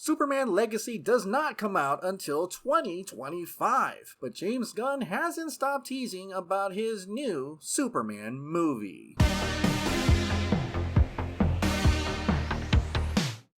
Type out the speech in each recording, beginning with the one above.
Superman Legacy does not come out until 2025, but James Gunn hasn't stopped teasing about his new Superman movie.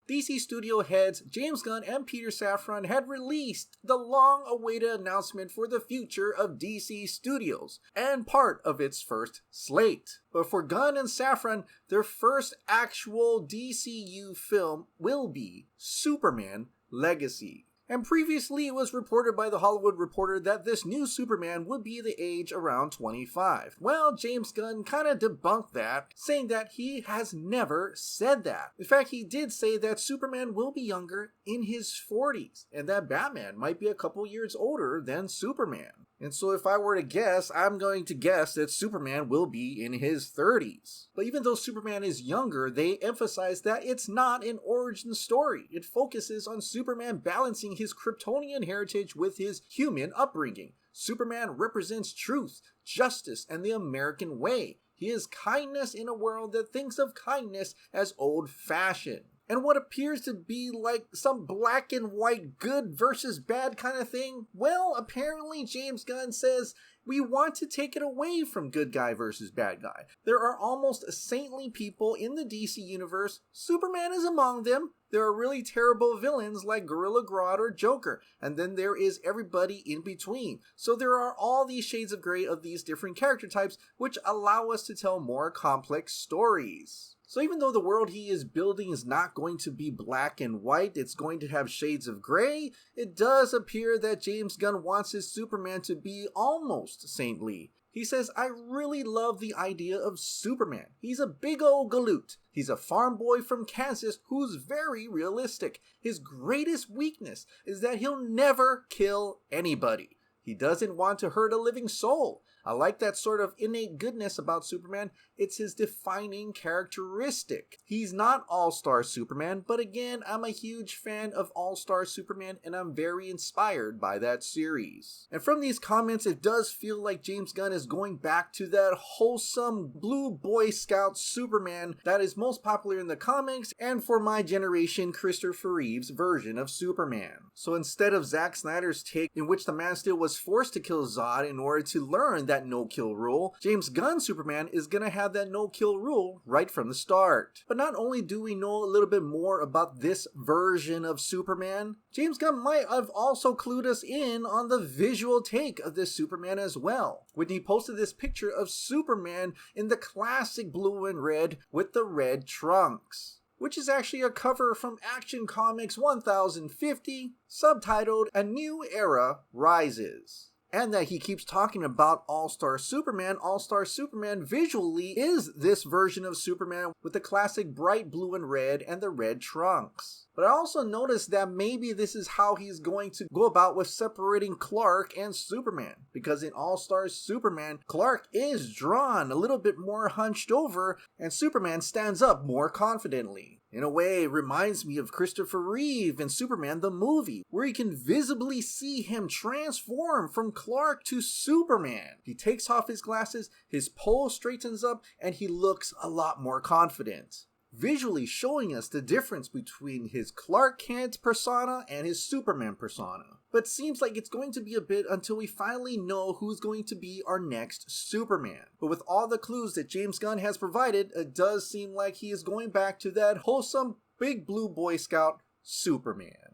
DC studio heads James Gunn and Peter Safran had released the long-awaited announcement for the future of DC Studios and part of its first slate. But for Gunn and Safran, their first actual DCU film will be Superman Legacy. And previously it was reported by The Hollywood Reporter that this new Superman would be the age around 25. Well, James Gunn kind of debunked that, saying that he has never said that. In fact, he did say that Superman will be younger in his 40s, and that Batman might be a couple years older than Superman. And so if I were to guess, I'm going to guess that Superman will be in his 30s. But even though Superman is younger, they emphasize that it's not an origin story. It focuses on Superman balancing his Kryptonian heritage with his human upbringing. Superman represents truth, justice, and the American way. He is kindness in a world that thinks of kindness as old-fashioned. And what appears to be like some black and white good versus bad kind of thing, well, apparently James Gunn says we want to take it away from good guy versus bad guy. There are almost saintly people in the DC universe. Superman is among them. There are really terrible villains like Gorilla Grodd or Joker, and then there is everybody in between. So there are all these shades of gray of these different character types, which allow us to tell more complex stories. So even though the world he is building is not going to be black and white, it's going to have shades of gray, it does appear that James Gunn wants his Superman to be almost saintly. He says, I really love the idea of Superman. He's a big old galoot. He's a farm boy from Kansas who's very realistic. His greatest weakness is that he'll never kill anybody. He doesn't want to hurt a living soul. I like that sort of innate goodness about Superman. It's his defining characteristic. He's not All-Star Superman, but again, I'm a huge fan of All-Star Superman and I'm very inspired by that series. And from these comments, it does feel like James Gunn is going back to that wholesome blue Boy Scout Superman that is most popular in the comics and for my generation, Christopher Reeve's version of Superman. So instead of Zack Snyder's take in which the Man of Steel was forced to kill Zod in order to learn that no-kill rule, James Gunn's Superman is gonna have that no-kill rule right from the start. But not only do we know a little bit more about this version of Superman, James Gunn might have also clued us in on the visual take of this Superman as well, when he posted this picture of Superman in the classic blue and red with the red trunks, which is actually a cover from Action Comics 1050, subtitled A New Era Rises. And that he keeps talking about All-Star Superman. All-Star Superman visually is this version of Superman with the classic bright blue and red and the red trunks. But I also noticed that maybe this is how he's going to go about with separating Clark and Superman. Because in All-Star Superman, Clark is drawn a little bit more hunched over and Superman stands up more confidently. In a way, it reminds me of Christopher Reeve in Superman the movie, where you can visibly see him transform from Clark to Superman. He takes off his glasses, his pose straightens up, and he looks a lot more confident, visually showing us the difference between his Clark Kent persona and his Superman persona. But seems like it's going to be a bit until we finally know who's going to be our next Superman. But with all the clues that James Gunn has provided, it does seem like he is going back to that wholesome big blue Boy Scout Superman.